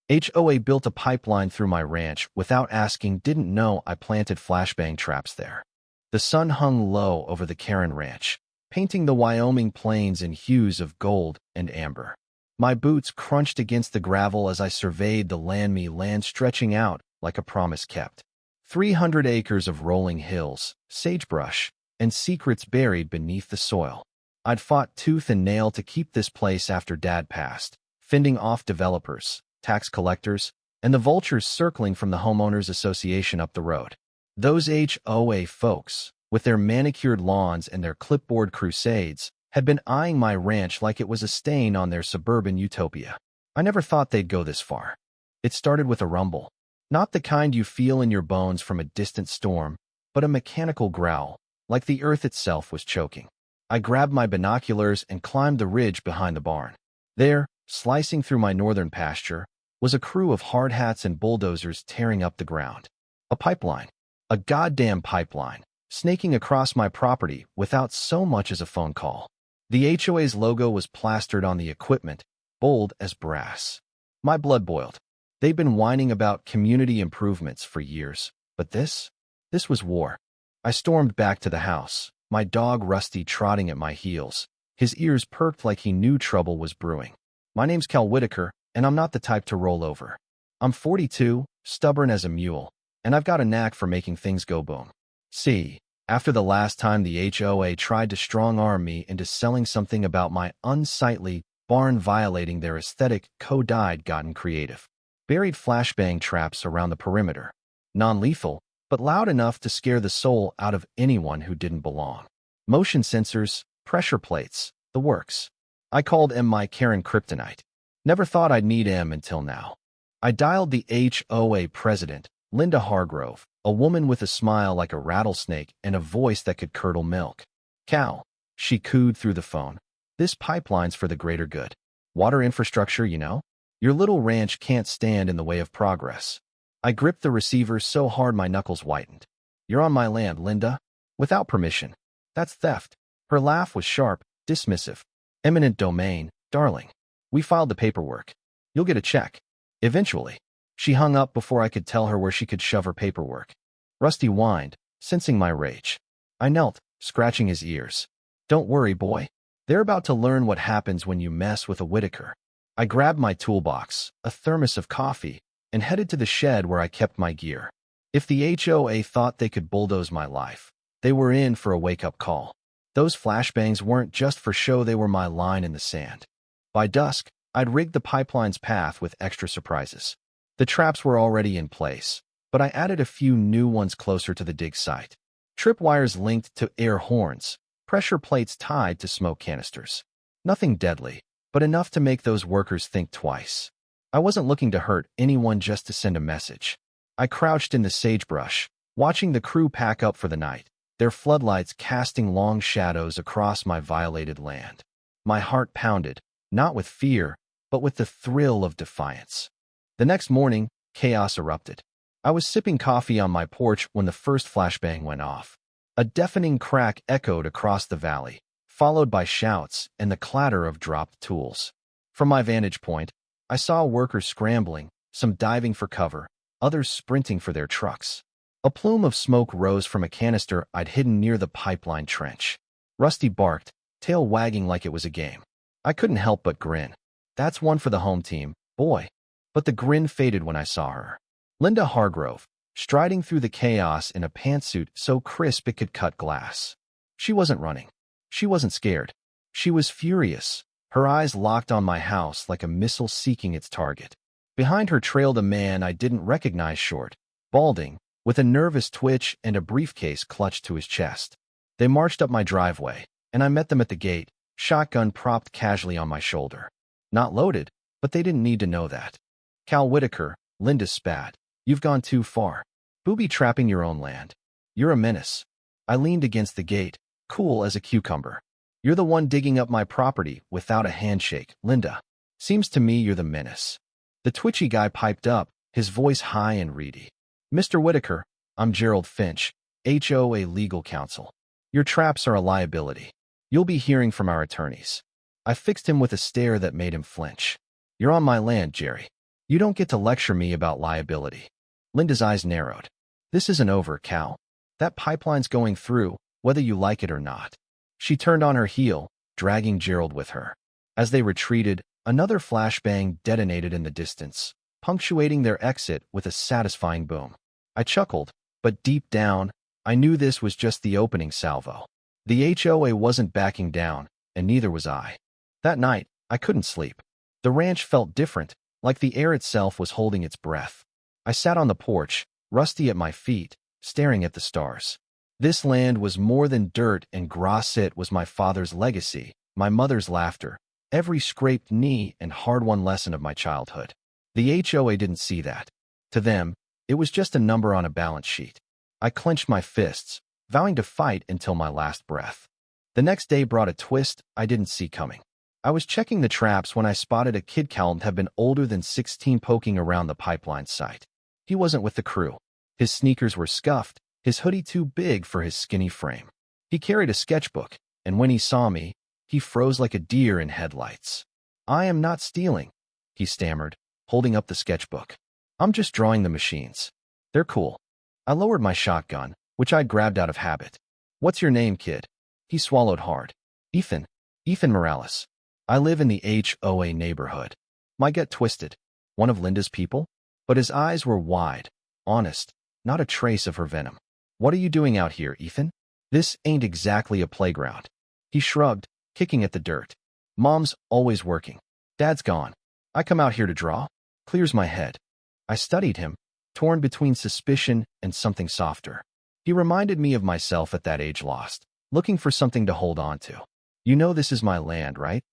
HOA built a pipeline through my ranch without asking, didn't know I planted flashbang traps there. The sun hung low over the Karen Ranch, painting the Wyoming plains in hues of gold and amber. My boots crunched against the gravel as I surveyed the land stretching out like a promise kept. 300 acres of rolling hills, sagebrush, and secrets buried beneath the soil. I'd fought tooth and nail to keep this place after Dad passed, fending off developers, tax collectors, and the vultures circling from the homeowners association up the road. Those HOA folks, with their manicured lawns and their clipboard crusades, had been eyeing my ranch like it was a stain on their suburban utopia. I never thought they'd go this far. It started with a rumble. Not the kind you feel in your bones from a distant storm, but a mechanical growl, like the earth itself was choking. I grabbed my binoculars and climbed the ridge behind the barn. There, slicing through my northern pasture, was a crew of hard hats and bulldozers tearing up the ground. A pipeline. A goddamn pipeline, snaking across my property without so much as a phone call. The HOA's logo was plastered on the equipment, bold as brass. My blood boiled. They'd been whining about community improvements for years, but this was war. I stormed back to the house, my dog Rusty trotting at my heels, his ears perked like he knew trouble was brewing. My name's Cal Whitaker, and I'm not the type to roll over. I'm 42, stubborn as a mule, and I've got a knack for making things go boom. See, after the last time the HOA tried to strong-arm me into selling something about my unsightly barn violating their aesthetic code, I'd gotten creative. Buried flashbang traps around the perimeter. Non-lethal, but loud enough to scare the soul out of anyone who didn't belong. Motion sensors, pressure plates, the works. I called M my Karen kryptonite. Never thought I'd need M until now. I dialed the HOA president, Linda Hargrove, a woman with a smile like a rattlesnake and a voice that could curdle milk. Cal, she cooed through the phone. This pipeline's for the greater good. Water infrastructure, you know? Your little ranch can't stand in the way of progress. I gripped the receiver so hard my knuckles whitened. You're on my land, Linda. Without permission. That's theft. Her laugh was sharp, dismissive. Eminent domain, darling. We filed the paperwork. You'll get a check. Eventually. She hung up before I could tell her where she could shove her paperwork. Rusty whined, sensing my rage. I knelt, scratching his ears. Don't worry, boy. They're about to learn what happens when you mess with a Whitaker. I grabbed my toolbox, a thermos of coffee, and headed to the shed where I kept my gear. If the HOA thought they could bulldoze my life, they were in for a wake-up call. Those flashbangs weren't just for show, they were my line in the sand. By dusk, I'd rigged the pipeline's path with extra surprises. The traps were already in place, but I added a few new ones closer to the dig site. Tripwires linked to air horns, pressure plates tied to smoke canisters. Nothing deadly, but enough to make those workers think twice. I wasn't looking to hurt anyone, just to send a message. I crouched in the sagebrush, watching the crew pack up for the night, their floodlights casting long shadows across my violated land. My heart pounded, not with fear, but with the thrill of defiance. The next morning, chaos erupted. I was sipping coffee on my porch when the first flashbang went off. A deafening crack echoed across the valley, followed by shouts and the clatter of dropped tools. From my vantage point, I saw workers scrambling, some diving for cover, others sprinting for their trucks. A plume of smoke rose from a canister I'd hidden near the pipeline trench. Rusty barked, tail wagging like it was a game. I couldn't help but grin. That's one for the home team, boy. But the grin faded when I saw her. Linda Hargrove, striding through the chaos in a pantsuit so crisp it could cut glass. She wasn't running. She wasn't scared. She was furious, her eyes locked on my house like a missile seeking its target. Behind her trailed a man I didn't recognize, short, balding, with a nervous twitch and a briefcase clutched to his chest. They marched up my driveway, and I met them at the gate, shotgun propped casually on my shoulder. Not loaded, but they didn't need to know that. Cal Whitaker, Linda spat. You've gone too far. Booby-trapping your own land. You're a menace. I leaned against the gate, cool as a cucumber. You're the one digging up my property without a handshake, Linda. Seems to me you're the menace. The twitchy guy piped up, his voice high and reedy. Mr. Whitaker, I'm Gerald Finch, HOA legal counsel. Your traps are a liability. You'll be hearing from our attorneys. I fixed him with a stare that made him flinch. You're on my land, Jerry. You don't get to lecture me about liability. Linda's eyes narrowed. This isn't over, Cal. That pipeline's going through, whether you like it or not. She turned on her heel, dragging Gerald with her. As they retreated, another flashbang detonated in the distance, punctuating their exit with a satisfying boom. I chuckled, but deep down, I knew this was just the opening salvo. The HOA wasn't backing down, and neither was I. That night, I couldn't sleep. The ranch felt different, like the air itself was holding its breath. I sat on the porch, Rusty at my feet, staring at the stars. This land was more than dirt, and grass. It was my father's legacy, my mother's laughter, every scraped knee and hard-won lesson of my childhood. The HOA didn't see that. To them, it was just a number on a balance sheet. I clenched my fists, vowing to fight until my last breath. The next day brought a twist I didn't see coming. I was checking the traps when I spotted a kid Calmed had been older than 16 poking around the pipeline site. He wasn't with the crew. His sneakers were scuffed, his hoodie too big for his skinny frame. He carried a sketchbook, and when he saw me, he froze like a deer in headlights. "I am not stealing," he stammered, holding up the sketchbook. "I'm just drawing the machines. They're cool." I lowered my shotgun, which I'd grabbed out of habit. "What's your name, kid?" He swallowed hard. "Ethan. Ethan Morales. I live in the HOA neighborhood." My gut twisted. One of Linda's people? But his eyes were wide, honest, not a trace of her venom. "What are you doing out here, Ethan? This ain't exactly a playground." He shrugged, kicking at the dirt. "Mom's always working. Dad's gone. I come out here to draw. Clears my head." I studied him, torn between suspicion and something softer. He reminded me of myself at that age, lost, looking for something to hold on to. "You know this is my land, right?"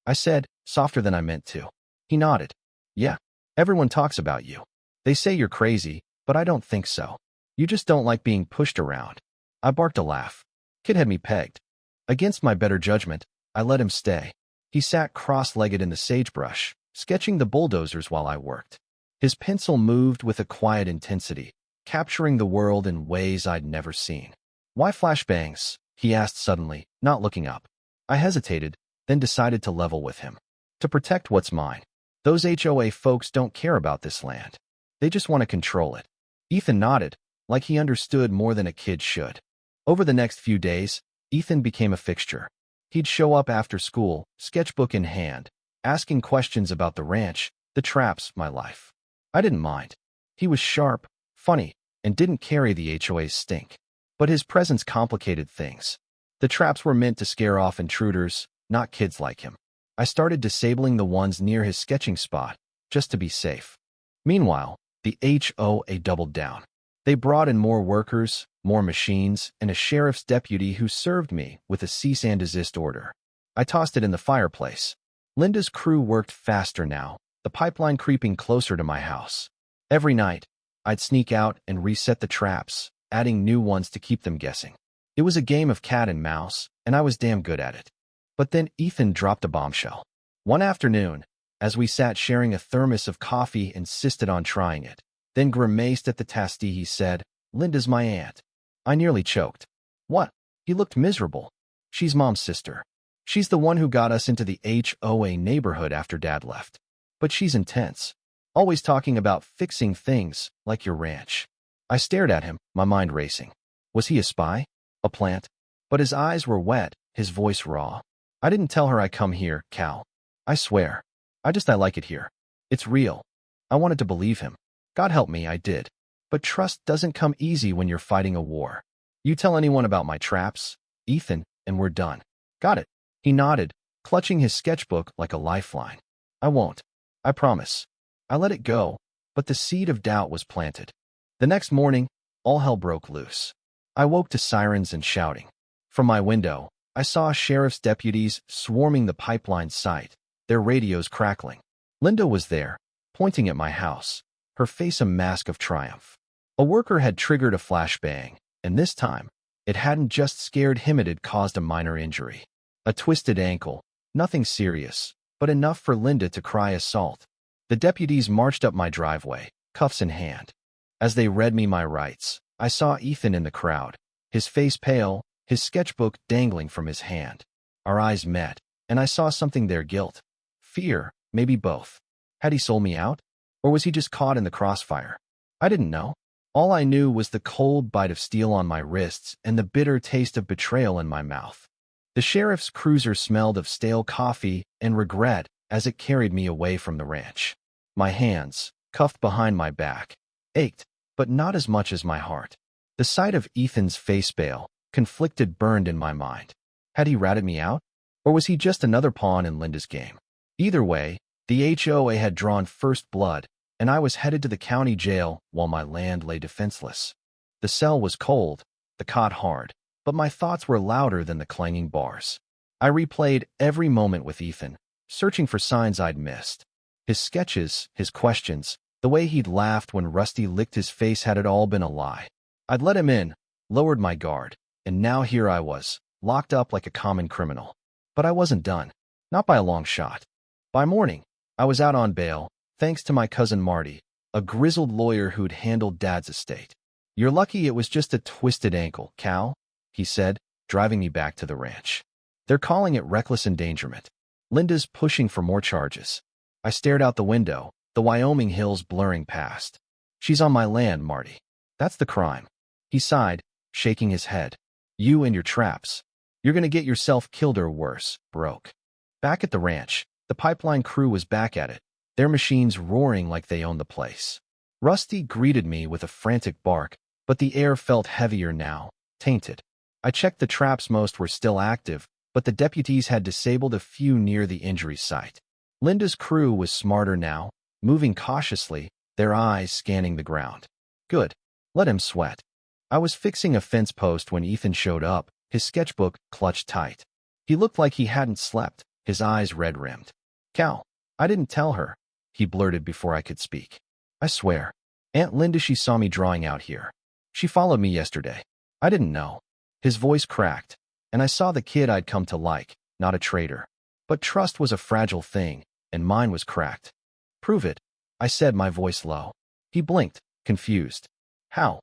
I said, softer than I meant to. He nodded. "Yeah. Everyone talks about you. They say you're crazy, but I don't think so. You just don't like being pushed around." I barked a laugh. Kid had me pegged. Against my better judgment, I let him stay. He sat cross-legged in the sagebrush, sketching the bulldozers while I worked. His pencil moved with a quiet intensity, capturing the world in ways I'd never seen. "Why flashbangs?" he asked suddenly, not looking up. I hesitated, then decided to level with him. "To protect what's mine. Those HOA folks don't care about this land. They just want to control it." Ethan nodded, like he understood more than a kid should. Over the next few days, Ethan became a fixture. He'd show up after school, sketchbook in hand, asking questions about the ranch, the traps, my life. I didn't mind. He was sharp, funny, and didn't carry the HOA's stink. But his presence complicated things. The traps were meant to scare off intruders, not kids like him. I started disabling the ones near his sketching spot, just to be safe. Meanwhile, the HOA doubled down. They brought in more workers, more machines, and a sheriff's deputy who served me with a cease and desist order. I tossed it in the fireplace. Linda's crew worked faster now, the pipeline creeping closer to my house. Every night, I'd sneak out and reset the traps, adding new ones to keep them guessing. It was a game of cat and mouse, and I was damn good at it. But then Ethan dropped a bombshell. One afternoon, as we sat sharing a thermos of coffee, insisted on trying it. Then grimaced at the tasty. He said, "Linda's my aunt." I nearly choked. "What?" He looked miserable. "She's Mom's sister. She's the one who got us into the HOA neighborhood after Dad left. But she's intense. Always talking about fixing things, like your ranch." I stared at him, my mind racing. Was he a spy? A plant? But his eyes were wet, his voice raw. "I didn't tell her I come here, Cal. I swear. I like it here. It's real." I wanted to believe him. God help me, I did. But trust doesn't come easy when you're fighting a war. "You tell anyone about my traps, Ethan, and we're done." "Got it." He nodded, clutching his sketchbook like a lifeline. "I won't. I promise." I let it go, but the seed of doubt was planted. The next morning, all hell broke loose. I woke to sirens and shouting. From my window, I saw sheriff's deputies swarming the pipeline site, their radios crackling. Linda was there, pointing at my house, her face a mask of triumph. A worker had triggered a flashbang, and this time, it hadn't just scared him, it had caused a minor injury. A twisted ankle, nothing serious, but enough for Linda to cry assault. The deputies marched up my driveway, cuffs in hand. As they read me my rights, I saw Ethan in the crowd, his face pale, his sketchbook dangling from his hand. Our eyes met, and I saw something there: guilt, fear, maybe both. Had he sold me out? Or was he just caught in the crossfire? I didn't know. All I knew was the cold bite of steel on my wrists and the bitter taste of betrayal in my mouth. The sheriff's cruiser smelled of stale coffee and regret as it carried me away from the ranch. My hands, cuffed behind my back, ached, but not as much as my heart. The sight of Ethan's face bail, conflicted, burned in my mind. Had he ratted me out? Or was he just another pawn in Linda's game? Either way, the HOA had drawn first blood, and I was headed to the county jail while my land lay defenseless. The cell was cold, the cot hard, but my thoughts were louder than the clanging bars. I replayed every moment with Ethan, searching for signs I'd missed. His sketches, his questions, the way he'd laughed when Rusty licked his face, had it all been a lie? I'd let him in, lowered my guard, and now here I was, locked up like a common criminal. But I wasn't done. Not by a long shot. By morning, I was out on bail, thanks to my cousin Marty, a grizzled lawyer who'd handled Dad's estate. "You're lucky it was just a twisted ankle, Cal," he said, driving me back to the ranch. "They're calling it reckless endangerment. Linda's pushing for more charges." I stared out the window, the Wyoming hills blurring past. "She's on my land, Marty. That's the crime." He sighed, shaking his head. "You and your traps. You're gonna get yourself killed or worse, broke." Back at the ranch, the pipeline crew was back at it, their machines roaring like they owned the place. Rusty greeted me with a frantic bark, but the air felt heavier now, tainted. I checked the traps. Most were still active, but the deputies had disabled a few near the injury site. Linda's crew was smarter now, moving cautiously, their eyes scanning the ground. Good. Let him sweat. I was fixing a fence post when Ethan showed up, his sketchbook clutched tight. He looked like he hadn't slept, his eyes red-rimmed. "Cal, I didn't tell her," he blurted before I could speak. "I swear. Aunt Linda, she saw me drawing out here. She followed me yesterday. I didn't know." His voice cracked, and I saw the kid I'd come to like, not a traitor. But trust was a fragile thing, and mine was cracked. "Prove it," I said, my voice low. He blinked, confused. "How?"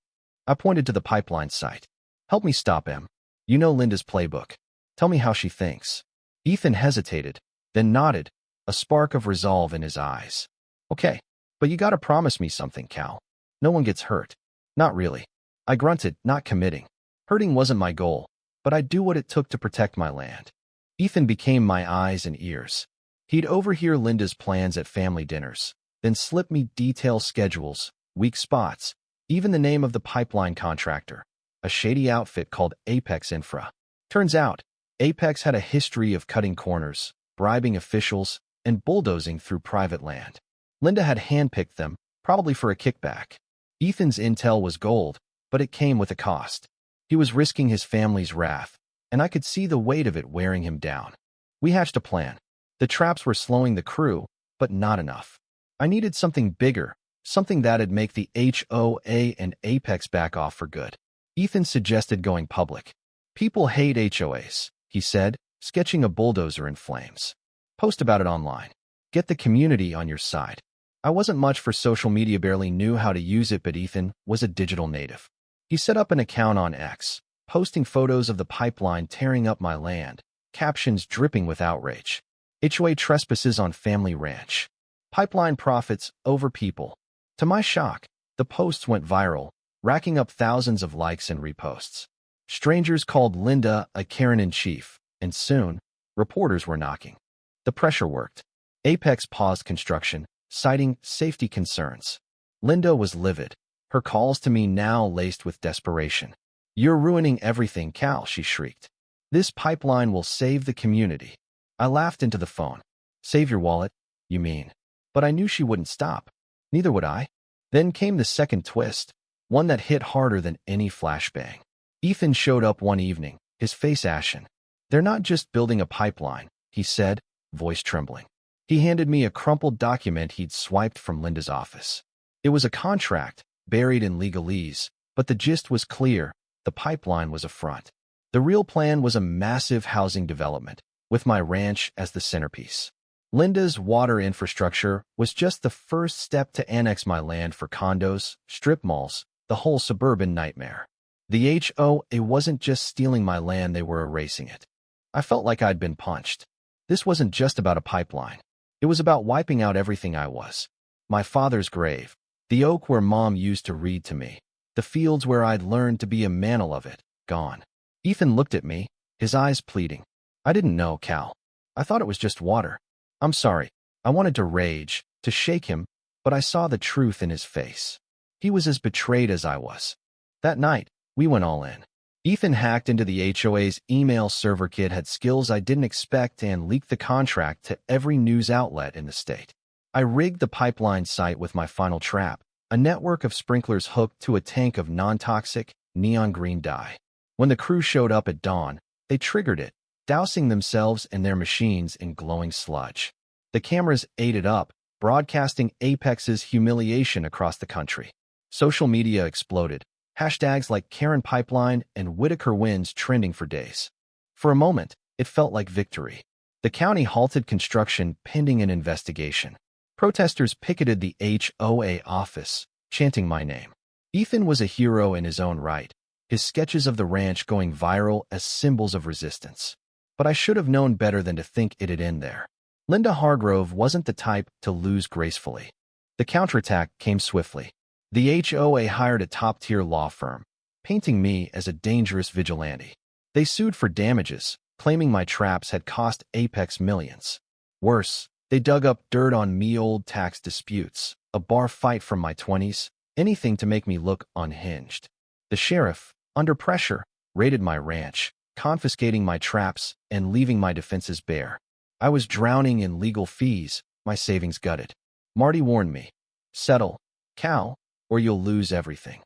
I pointed to the pipeline site. "Help me stop him. You know Linda's playbook. Tell me how she thinks." Ethan hesitated, then nodded, a spark of resolve in his eyes. "Okay, but you gotta promise me something, Cal. No one gets hurt." "Not really." I grunted, not committing. Hurting wasn't my goal, but I'd do what it took to protect my land. Ethan became my eyes and ears. He'd overhear Linda's plans at family dinners, then slip me detailed schedules, weak spots, even the name of the pipeline contractor, a shady outfit called Apex Infra. Turns out, Apex had a history of cutting corners, bribing officials, and bulldozing through private land. Linda had handpicked them, probably for a kickback. Ethan's intel was gold, but it came with a cost. He was risking his family's wrath, and I could see the weight of it wearing him down. We hatched a plan. The traps were slowing the crew, but not enough. I needed something bigger, something that'd make the HOA and Apex back off for good. Ethan suggested going public. "People hate HOAs," he said, sketching a bulldozer in flames. "Post about it online. Get the community on your side." I wasn't much for social media, barely knew how to use it, but Ethan was a digital native. He set up an account on X, posting photos of the pipeline tearing up my land, captions dripping with outrage. "HOA trespasses on family ranch. Pipeline profits over people." To my shock, the posts went viral, racking up thousands of likes and reposts. Strangers called Linda a Karen-in-chief, and soon, reporters were knocking. The pressure worked. Apex paused construction, citing safety concerns. Linda was livid, her calls to me now laced with desperation. "You're ruining everything, Cal," she shrieked. "This pipeline will save the community." I laughed into the phone. "Save your wallet, you mean?" But I knew she wouldn't stop. Neither would I. Then came the second twist, one that hit harder than any flashbang. Ethan showed up one evening, his face ashen. "They're not just building a pipeline," he said, voice trembling. He handed me a crumpled document he'd swiped from Linda's office. It was a contract, buried in legalese, but the gist was clear: the pipeline was a front. The real plan was a massive housing development, with my ranch as the centerpiece. Linda's water infrastructure was just the first step to annex my land for condos, strip malls, the whole suburban nightmare. The HOA wasn't just stealing my land, they were erasing it. I felt like I'd been punched. This wasn't just about a pipeline. It was about wiping out everything I was. My father's grave. The oak where Mom used to read to me. The fields where I'd learned to be a mantle of it. Gone. Ethan looked at me, his eyes pleading. I didn't know, Cal. I thought it was just water. I'm sorry. I wanted to rage, to shake him, but I saw the truth in his face. He was as betrayed as I was. That night, we went all in. Ethan hacked into the HOA's email server. Kid had skills I didn't expect and leaked the contract to every news outlet in the state. I rigged the pipeline site with my final trap, a network of sprinklers hooked to a tank of non-toxic, neon green dye. When the crew showed up at dawn, they triggered it, dousing themselves and their machines in glowing sludge. The cameras ate it up, broadcasting Apex's humiliation across the country. Social media exploded, hashtags like Karen Pipeline and Whitaker wins trending for days. For a moment, it felt like victory. The county halted construction pending an investigation. Protesters picketed the HOA office, chanting my name. Ethan was a hero in his own right, his sketches of the ranch going viral as symbols of resistance. But I should have known better than to think it'd end there. Linda Hargrove wasn't the type to lose gracefully. The counterattack came swiftly. The HOA hired a top-tier law firm, painting me as a dangerous vigilante. They sued for damages, claiming my traps had cost Apex millions. Worse, they dug up dirt on me, old tax disputes, a bar fight from my 20s, anything to make me look unhinged. The sheriff, under pressure, raided my ranch, confiscating my traps and leaving my defenses bare. I was drowning in legal fees, my savings gutted. Marty warned me, settle, Cal, or you'll lose everything.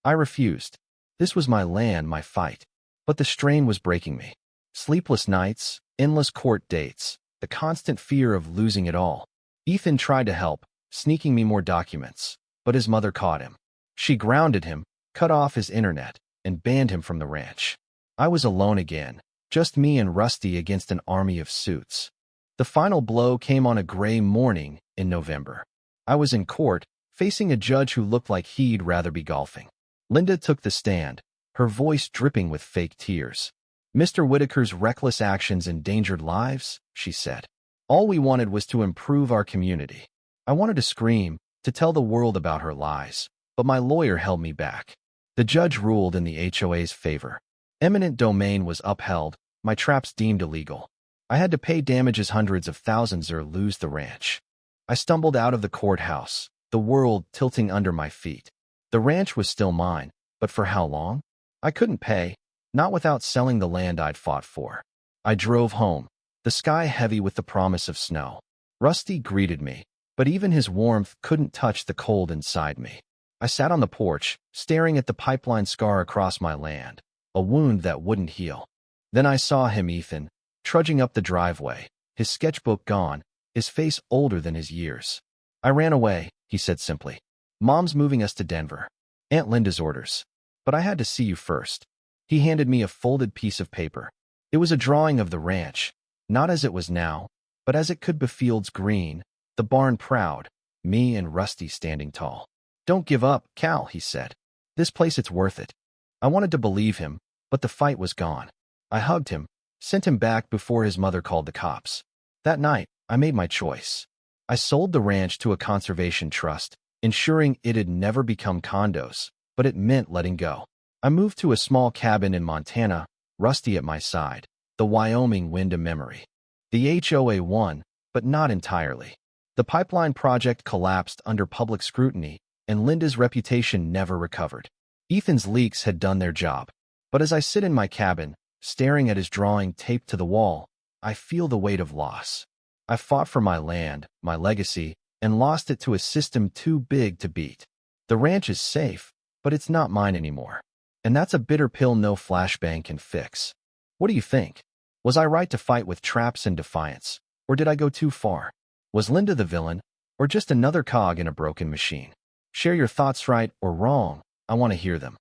I refused. This was my land, my fight. But the strain was breaking me. Sleepless nights, endless court dates, the constant fear of losing it all. Ethan tried to help, sneaking me more documents, but his mother caught him. She grounded him, cut off his internet, and banned him from the ranch. I was alone again, just me and Rusty against an army of suits. The final blow came on a gray morning in November. I was in court, facing a judge who looked like he'd rather be golfing. Linda took the stand, her voice dripping with fake tears. Mr. Whitaker's reckless actions endangered lives, she said. All we wanted was to improve our community. I wanted to scream, to tell the world about her lies, but my lawyer held me back. The judge ruled in the HOA's favor. Eminent domain was upheld, my traps deemed illegal. I had to pay damages hundreds of thousands or lose the ranch. I stumbled out of the courthouse, the world tilting under my feet. The ranch was still mine, but for how long? I couldn't pay, not without selling the land I'd fought for. I drove home, the sky heavy with the promise of snow. Rusty greeted me, but even his warmth couldn't touch the cold inside me. I sat on the porch, staring at the pipeline scar across my land, a wound that wouldn't heal. Then I saw him, Ethan, trudging up the driveway, his sketchbook gone, his face older than his years. I ran away, he said simply. Mom's moving us to Denver. Aunt Linda's orders. But I had to see you first. He handed me a folded piece of paper. It was a drawing of the ranch, not as it was now, but as it could be, fields green, the barn proud, me and Rusty standing tall. Don't give up, Cal, he said. This place, it's worth it. I wanted to believe him, but the fight was gone. I hugged him, sent him back before his mother called the cops. That night, I made my choice. I sold the ranch to a conservation trust, ensuring it'd never become condos, but it meant letting go. I moved to a small cabin in Montana, Rusty at my side, the Wyoming wind a memory. The HOA won, but not entirely. The pipeline project collapsed under public scrutiny, and Linda's reputation never recovered. Ethan's leaks had done their job, but as I sit in my cabin, staring at his drawing taped to the wall, I feel the weight of loss. I fought for my land, my legacy, and lost it to a system too big to beat. The ranch is safe, but it's not mine anymore. And that's a bitter pill no Flashbang can fix. What do you think? Was I right to fight with traps and defiance, or did I go too far? Was Linda the villain, or just another cog in a broken machine? Share your thoughts, right or wrong. I want to hear them.